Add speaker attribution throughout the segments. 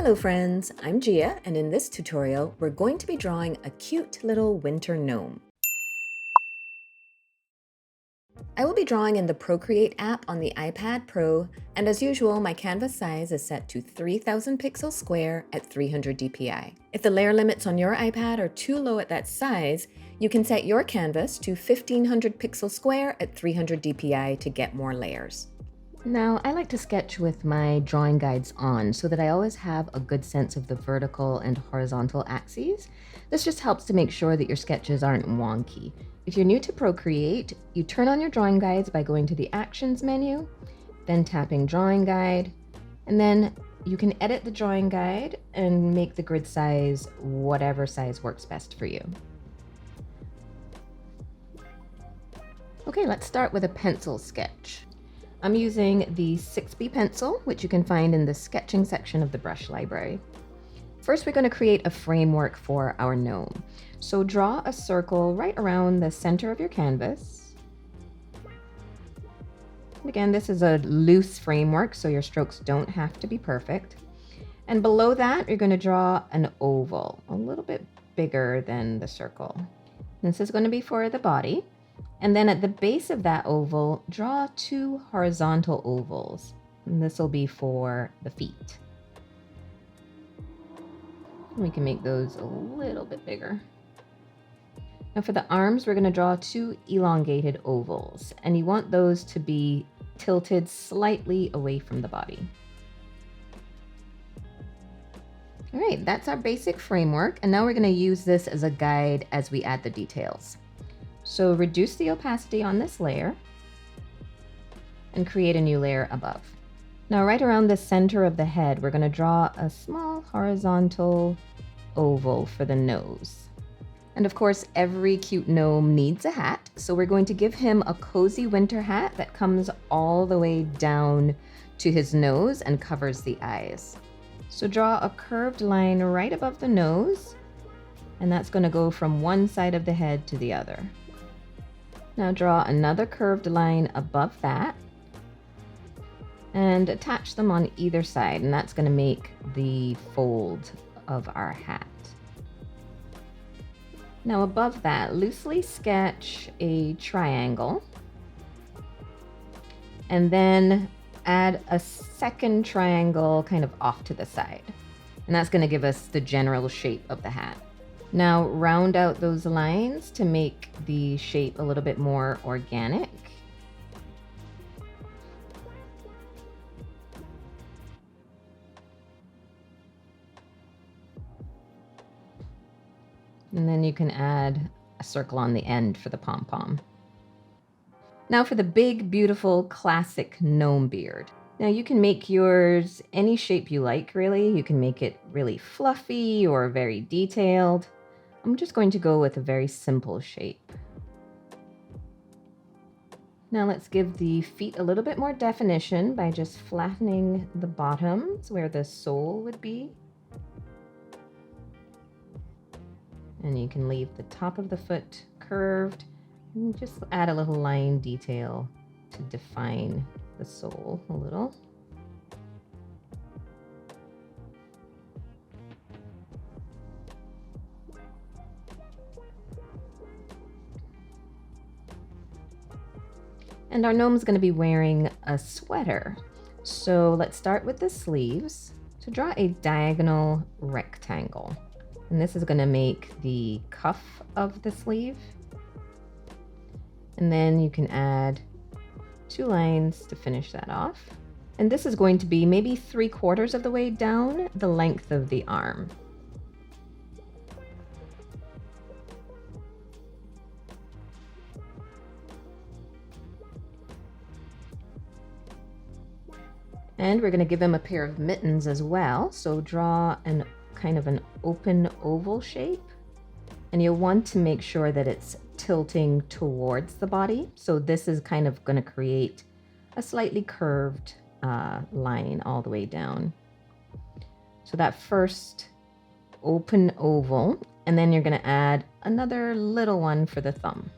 Speaker 1: Hello friends, I'm Gia, and in this tutorial we're going to be drawing a cute little winter gnome. I will be drawing in the Procreate app on the iPad Pro, and as usual my canvas size is set to 3000 pixels square at 300 dpi. If the layer limits on your iPad are too low at that size, you can set your canvas to 1500 pixels square at 300 dpi to get more layers. Now, I like to sketch with my drawing guides on so that I always have a good sense of the vertical and horizontal axes. This just helps to make sure that your sketches aren't wonky. If you're new to Procreate, you turn on your drawing guides by going to the Actions menu, then tapping Drawing Guide, and then you can edit the drawing guide and make the grid size whatever size works best for you. Okay, let's start with a pencil sketch. I'm using the 6B pencil, which you can find in the sketching section of the brush library. First, we're going to create a framework for our gnome. So draw a circle right around the center of your canvas. And again, this is a loose framework, so your strokes don't have to be perfect. And below that, you're going to draw an oval, a little bit bigger than the circle. This is going to be for the body. And then at the base of that oval, draw 2 horizontal ovals. And this will be for the feet. We can make those a little bit bigger. Now for the arms, we're going to draw 2 elongated ovals. And you want those to be tilted slightly away from the body. All right, that's our basic framework. And now we're going to use this as a guide as we add the details. So reduce the opacity on this layer and create a new layer above. Now right around the center of the head, we're going to draw a small horizontal oval for the nose. And of course, every cute gnome needs a hat. So we're going to give him a cozy winter hat that comes all the way down to his nose and covers the eyes. So draw a curved line right above the nose, and that's going to go from one side of the head to the other. Now draw another curved line above that and attach them on either side, and that's going to make the fold of our hat. Now above that, loosely sketch a triangle and then add a second triangle kind of off to the side. And that's going to give us the general shape of the hat. Now round out those lines to make the shape a little bit more organic. And then you can add a circle on the end for the pom-pom. Now for the big, beautiful, classic gnome beard. Now you can make yours any shape you like, really. You can make it really fluffy or very detailed. I'm just going to go with a very simple shape. Now let's give the feet a little bit more definition by just flattening the bottoms where the sole would be. And you can leave the top of the foot curved and just add a little line detail to define the sole a little. And our gnome's going to be wearing a sweater. So let's start with the sleeves. So draw a diagonal rectangle. And this is going to make the cuff of the sleeve. And then you can add 2 lines to finish that off. And this is going to be maybe 3/4 of the way down the length of the arm. And we're going to give him a pair of mittens as well. So draw an kind of an open oval shape. And you'll want to make sure that it's tilting towards the body. So this is kind of going to create a slightly curved line all the way down. So that first open oval, and then you're going to add another little one for the thumb.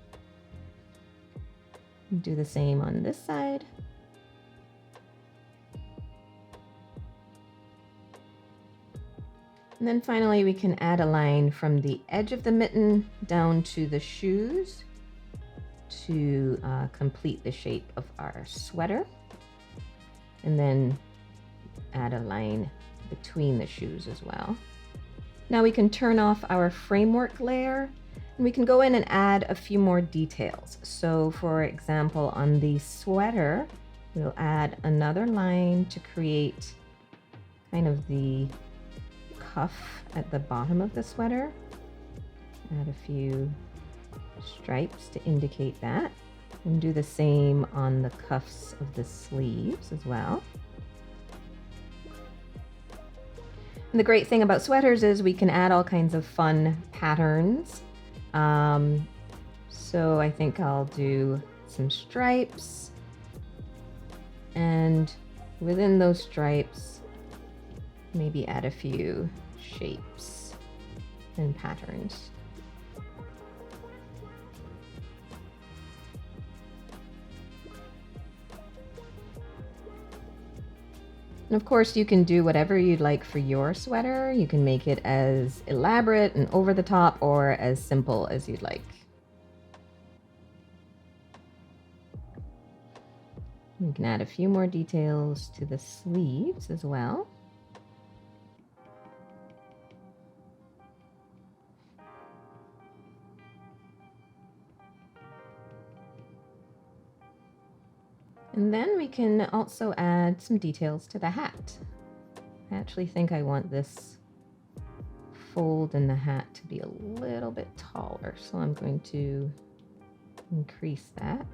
Speaker 1: Do the same on this side. And then finally we can add a line from the edge of the mitten down to the shoes to complete the shape of our sweater. And then add a line between the shoes as well. Now we can turn off our framework layer and we can go in and add a few more details. So for example, on the sweater, we'll add another line to create kind of the cuff at the bottom of the sweater. Add a few stripes to indicate that. And do the same on the cuffs of the sleeves as well. And the great thing about sweaters is we can add all kinds of fun patterns. So I think I'll do some stripes, and within those stripes, maybe add a few shapes and patterns. And of course, you can do whatever you'd like for your sweater. You can make it as elaborate and over the top or as simple as you'd like. You can add a few more details to the sleeves as well. And then we can also add some details to the hat. I actually think I want this fold in the hat to be a little bit taller, so I'm going to increase that.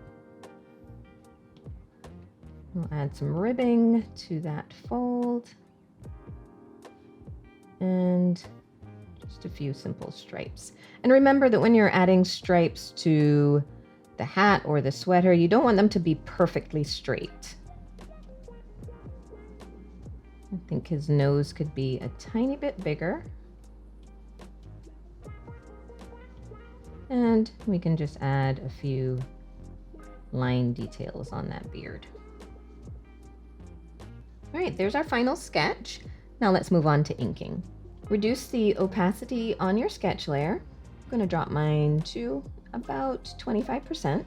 Speaker 1: We'll add some ribbing to that fold and just a few simple stripes. And remember that when you're adding stripes to the hat or the sweater, you don't want them to be perfectly straight. I think his nose could be a tiny bit bigger. And we can just add a few line details on that beard. All right, there's our final sketch. Now let's move on to inking. Reduce the opacity on your sketch layer. I'm going to drop mine to about 25%.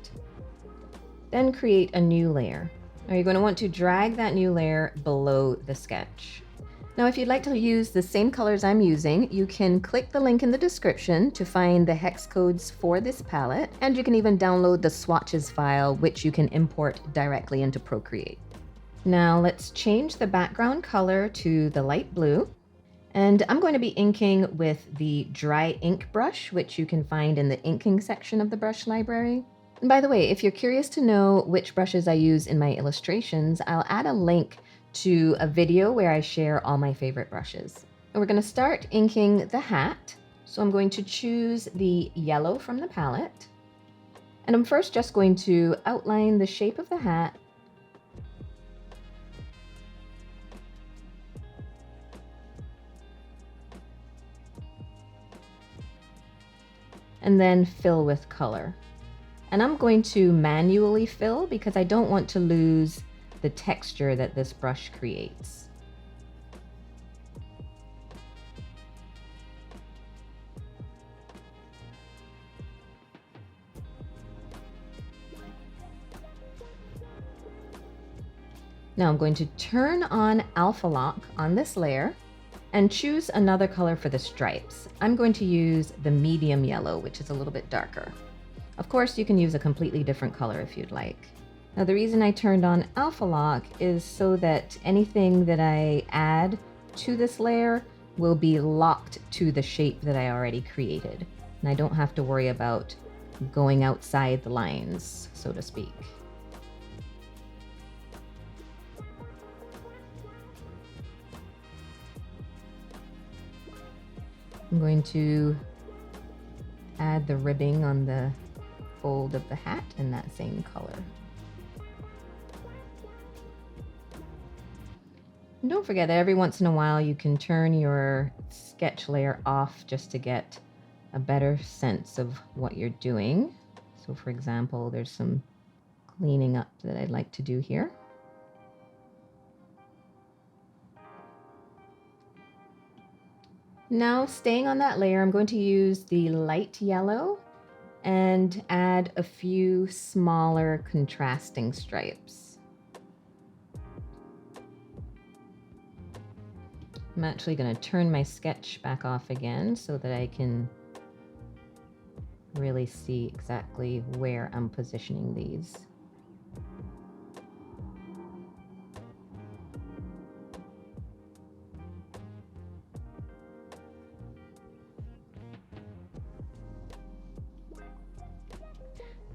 Speaker 1: Then create a new layer. Now you're going to want to drag that new layer below the sketch. Now if you'd like to use the same colors I'm using, you can click the link in the description to find the hex codes for this palette, and you can even download the swatches file, which you can import directly into Procreate. Now let's change the background color to the light blue. And I'm going to be inking with the dry ink brush, which you can find in the inking section of the brush library. And by the way, if you're curious to know which brushes I use in my illustrations, I'll add a link to a video where I share all my favorite brushes. And we're going to start inking the hat. So I'm going to choose the yellow from the palette. And I'm first just going to outline the shape of the hat. And then fill with color. And I'm going to manually fill because I don't want to lose the texture that this brush creates. Now I'm going to turn on Alpha Lock on this layer and choose another color for the stripes. I'm going to use the medium yellow, which is a little bit darker. Of course, you can use a completely different color if you'd like. Now, the reason I turned on Alpha Lock is so that anything that I add to this layer will be locked to the shape that I already created. And I don't have to worry about going outside the lines, so to speak. I'm going to add the ribbing on the fold of the hat in that same color. And don't forget that every once in a while you can turn your sketch layer off just to get a better sense of what you're doing. So for example, there's some cleaning up that I'd like to do here. Now, staying on that layer, I'm going to use the light yellow and add a few smaller contrasting stripes. I'm actually going to turn my sketch back off again so that I can really see exactly where I'm positioning these.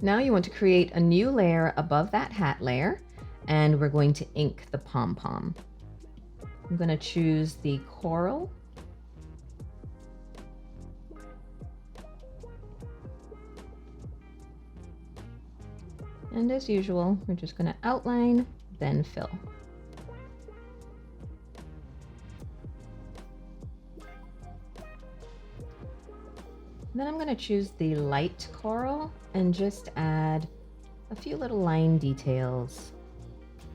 Speaker 1: Now you want to create a new layer above that hat layer, and we're going to ink the pom-pom. I'm going to choose the coral. And as usual, we're just going to outline, then fill. Then I'm going to choose the light coral and just add a few little line details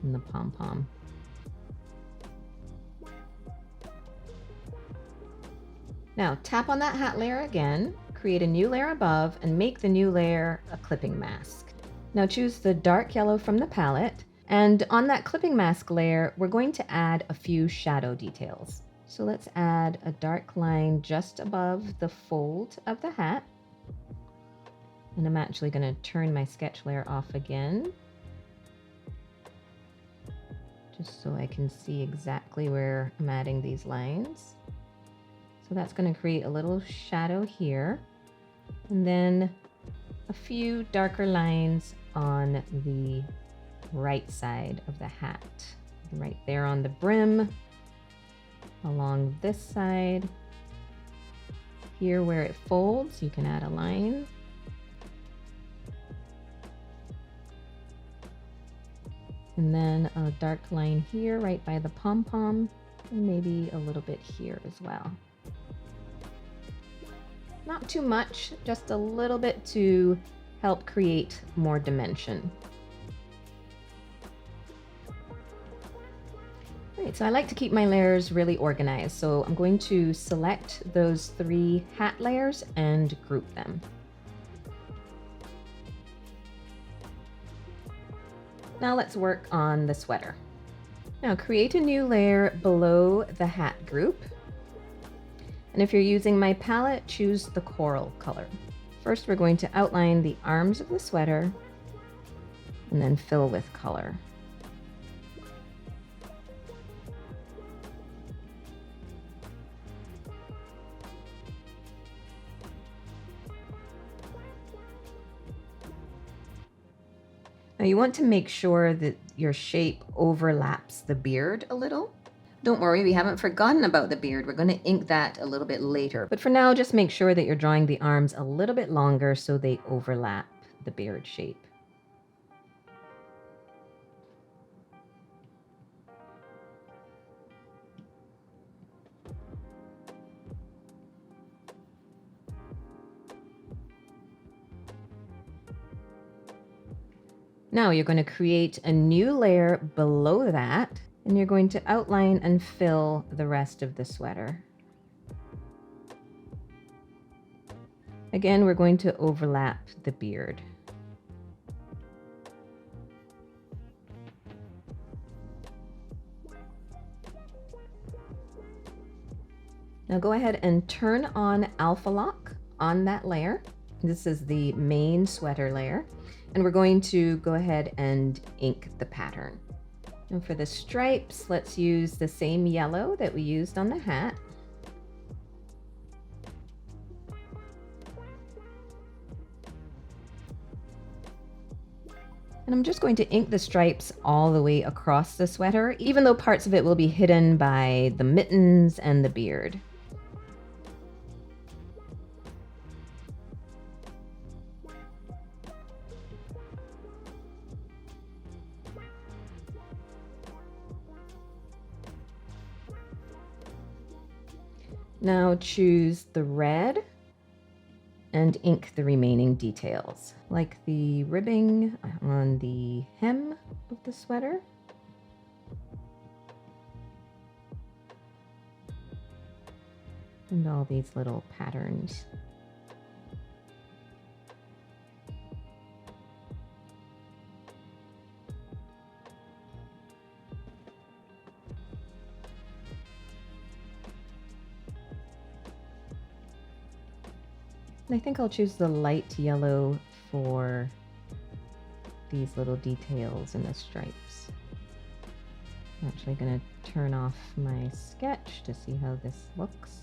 Speaker 1: in the pom-pom. Now tap on that hat layer again, create a new layer above, and make the new layer a clipping mask. Now choose the dark yellow from the palette, and on that clipping mask layer, we're going to add a few shadow details. So let's add a dark line just above the fold of the hat. And I'm actually going to turn my sketch layer off again, just so I can see exactly where I'm adding these lines. So that's going to create a little shadow here, and then a few darker lines on the right side of the hat, right there on the brim, along this side. Here where it folds, you can add a line. And then a dark line here right by the pom-pom, and maybe a little bit here as well. Not too much, just a little bit to help create more dimension. Right, so I like to keep my layers really organized, so I'm going to select those 3 hat layers and group them. Now let's work on the sweater. Now create a new layer below the hat group. And if you're using my palette, choose the coral color. First, we're going to outline the arms of the sweater and then fill with color. Now you want to make sure that your shape overlaps the beard a little. Don't worry, we haven't forgotten about the beard. We're going to ink that a little bit later. But for now, just make sure that you're drawing the arms a little bit longer so they overlap the beard shape. Now you're going to create a new layer below that, and you're going to outline and fill the rest of the sweater. Again, we're going to overlap the beard. Now go ahead and turn on Alpha Lock on that layer. This is the main sweater layer, and we're going to go ahead and ink the pattern. And for the stripes, let's use the same yellow that we used on the hat. And I'm just going to ink the stripes all the way across the sweater, even though parts of it will be hidden by the mittens and the beard. Now choose the red and ink the remaining details, like the ribbing on the hem of the sweater. and all these little patterns. And I think I'll choose the light yellow for these little details in the stripes. I'm actually going to turn off my sketch to see how this looks.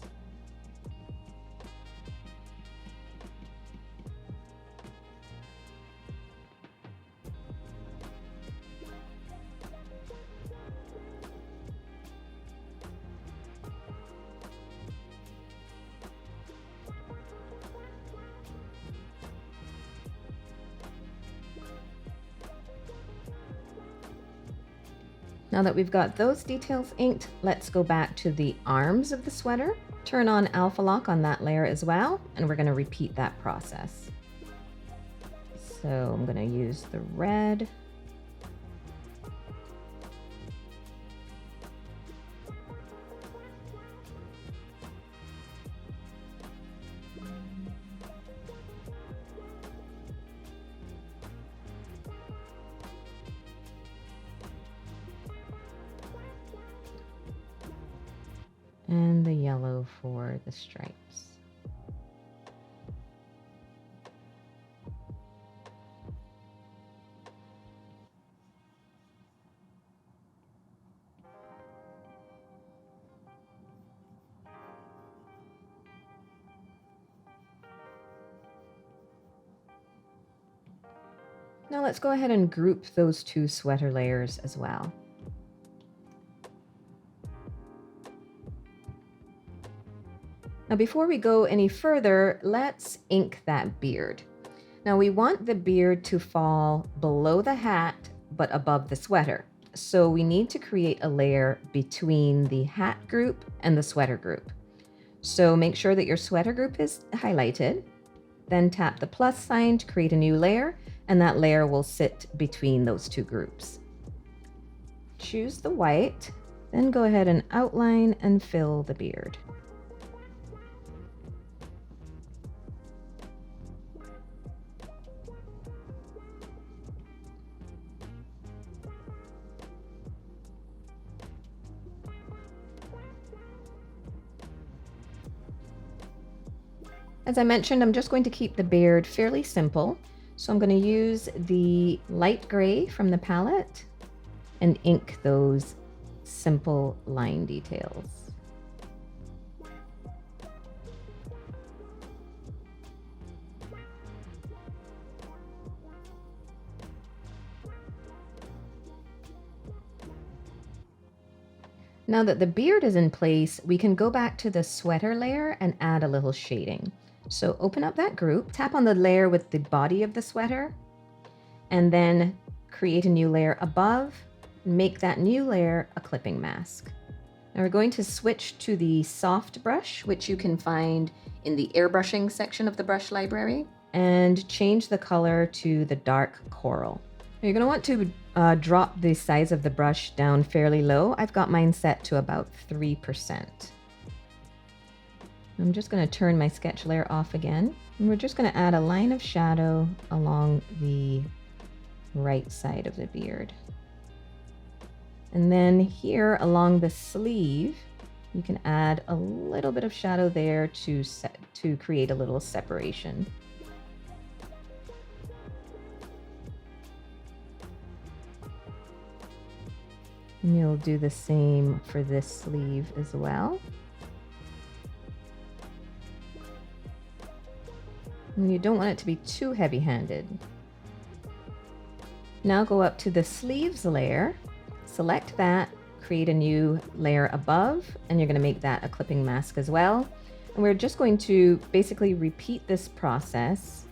Speaker 1: Now that we've got those details inked, let's go back to the arms of the sweater. Turn on Alpha Lock on that layer as well, and we're going to repeat that process. So I'm going to use the red. And the yellow for the stripes. Now let's go ahead and group those two sweater layers as well. Now before we go any further, let's ink that beard. Now we want the beard to fall below the hat, but above the sweater. So we need to create a layer between the hat group and the sweater group. So make sure that your sweater group is highlighted, then tap the plus sign to create a new layer, and that layer will sit between those two groups. Choose the white, then go ahead and outline and fill the beard. As I mentioned, I'm just going to keep the beard fairly simple. So I'm going to use the light gray from the palette and ink those simple line details. Now that the beard is in place, we can go back to the sweater layer and add a little shading. So open up that group, tap on the layer with the body of the sweater, and then create a new layer above, make that new layer a clipping mask. Now we're going to switch to the soft brush, which you can find in the airbrushing section of the brush library, and change the color to the dark coral. Now you're going to want to drop the size of the brush down fairly low. I've got mine set to about 3%. I'm just going to turn my sketch layer off again, and we're just going to add a line of shadow along the right side of the beard. And then here along the sleeve, you can add a little bit of shadow there to create a little separation. And you'll do the same for this sleeve as well. And you don't want it to be too heavy-handed. Now go up to the sleeves layer, select that, create a new layer above, and you're going to make that a clipping mask as well. And we're just going to basically repeat this process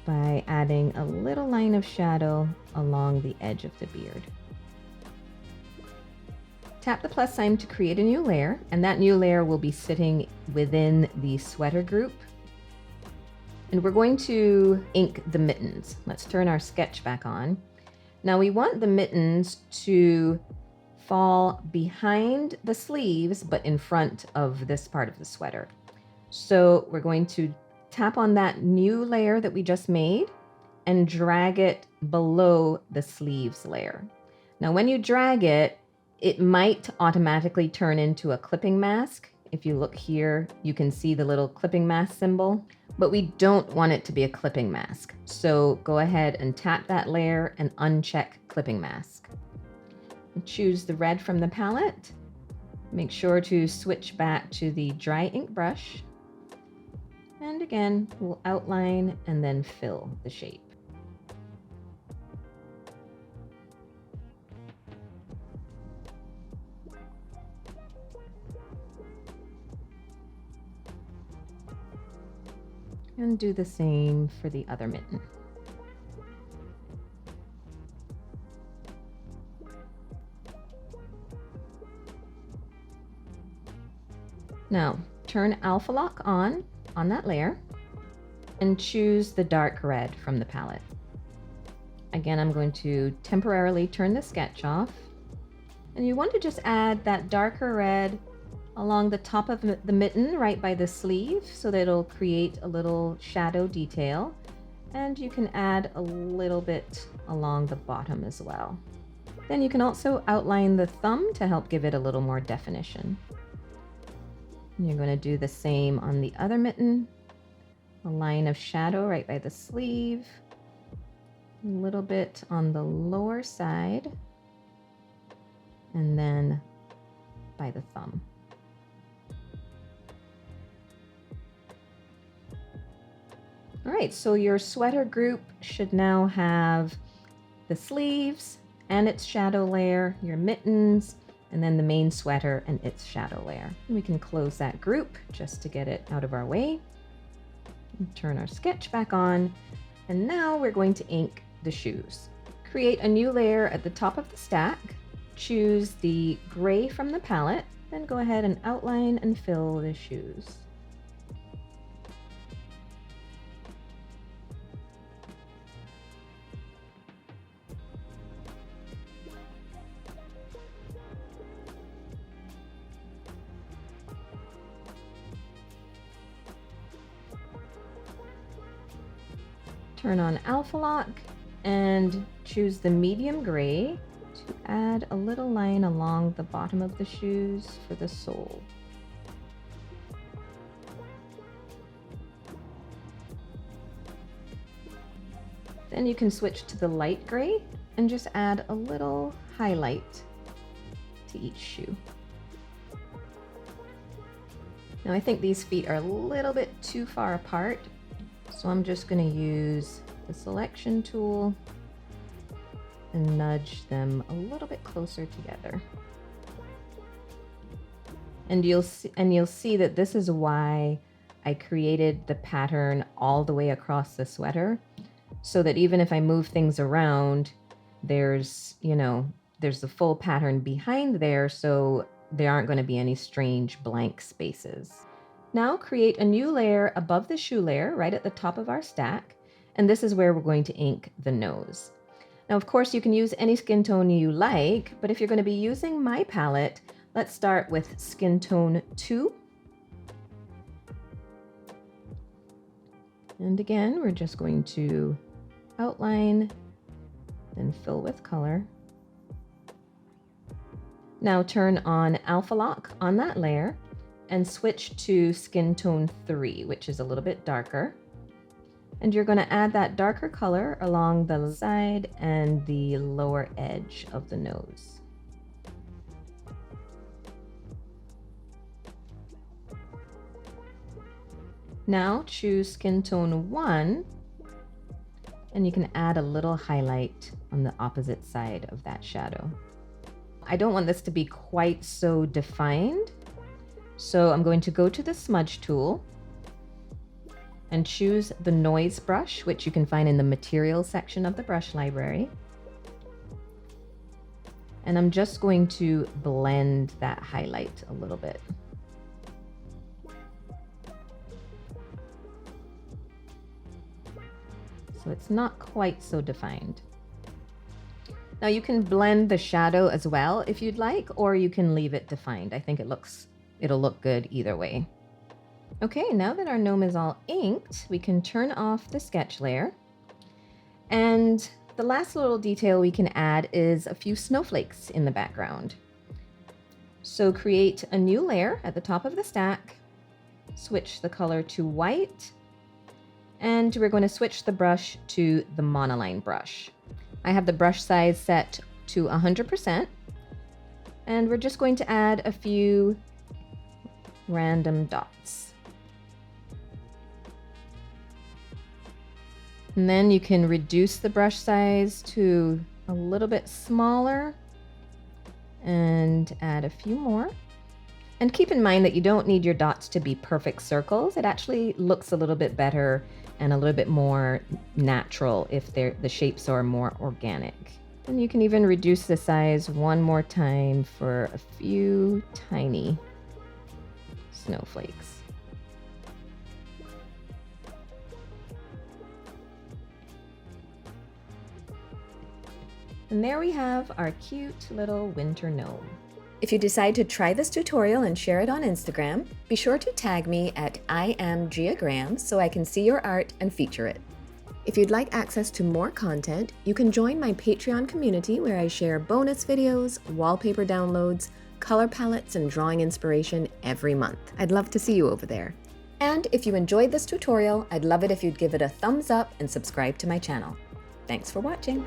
Speaker 1: by adding a little line of shadow along the edge of the beard. Tap the plus sign to create a new layer, and that new layer will be sitting within the sweater group. And we're going to ink the mittens. Let's turn our sketch back on. Now we want the mittens to fall behind the sleeves, but in front of this part of the sweater. So we're going to tap on that new layer that we just made and drag it below the sleeves layer. Now, when you drag it, it might automatically turn into a clipping mask. If you look here, you can see the little clipping mask symbol, but we don't want it to be a clipping mask. So go ahead and tap that layer and uncheck clipping mask. Choose the red from the palette. Make sure to switch back to the dry ink brush. And again, we'll outline and then fill the shape. And do the same for the other mitten. Now, turn Alpha Lock on that layer and choose the dark red from the palette. Again, I'm going to temporarily turn the sketch off. And you want to just add that darker red along the top of the mitten right by the sleeve so that it'll create a little shadow detail. And you can add a little bit along the bottom as well. Then you can also outline the thumb to help give it a little more definition. And you're going to do the same on the other mitten. A line of shadow right by the sleeve, a little bit on the lower side, and then by the thumb. All right, so your sweater group should now have the sleeves and its shadow layer, your mittens, and then the main sweater and its shadow layer. And we can close that group just to get it out of our way. And turn our sketch back on, and now we're going to ink the shoes. Create a new layer at the top of the stack, choose the gray from the palette, then go ahead and outline and fill the shoes. Turn on Alpha Lock and choose the medium gray to add a little line along the bottom of the shoes for the sole. Then you can switch to the light gray and just add a little highlight to each shoe. Now I think these feet are a little bit too far apart, so I'm just going to use the selection tool and nudge them a little bit closer together. And you'll see that this is why I created the pattern all the way across the sweater, so that even if I move things around, there's the full pattern behind there, so there aren't going to be any strange blank spaces. Now create a new layer above the shoe layer right at the top of our stack, and this is where we're going to ink the nose. Now, of course, you can use any skin tone you like, but if you're going to be using my palette, let's start with skin tone 2. And again, we're just going to outline and fill with color. Now turn on Alpha Lock on that layer and switch to skin tone 3, which is a little bit darker. And you're going to add that darker color along the side and the lower edge of the nose. Now choose skin tone 1, and you can add a little highlight on the opposite side of that shadow. I don't want this to be quite so defined, so I'm going to go to the smudge tool and choose the noise brush, which you can find in the materials section of the brush library. And I'm just going to blend that highlight a little bit. So it's not quite so defined. Now you can blend the shadow as well if you'd like, or you can leave it defined. I think it'll look good either way. Okay, now that our gnome is all inked, we can turn off the sketch layer. And the last little detail we can add is a few snowflakes in the background. So create a new layer at the top of the stack, switch the color to white, and we're going to switch the brush to the monoline brush. I have the brush size set to 100%, and we're just going to add a few random dots. And then you can reduce the brush size to a little bit smaller and add a few more. And keep in mind that you don't need your dots to be perfect circles. It actually looks a little bit better and a little bit more natural if the shapes are more organic. And you can even reduce the size one more time for a few tiny snowflakes. And there we have our cute little winter gnome. If you decide to try this tutorial and share it on Instagram, be sure to tag me at IamGiagrams so I can see your art and feature it. If you'd like access to more content, you can join my Patreon community where I share bonus videos, wallpaper downloads, color palettes, and drawing inspiration every month. I'd love to see you over there. And if you enjoyed this tutorial, I'd love it if you'd give it a thumbs up and subscribe to my channel. Thanks for watching.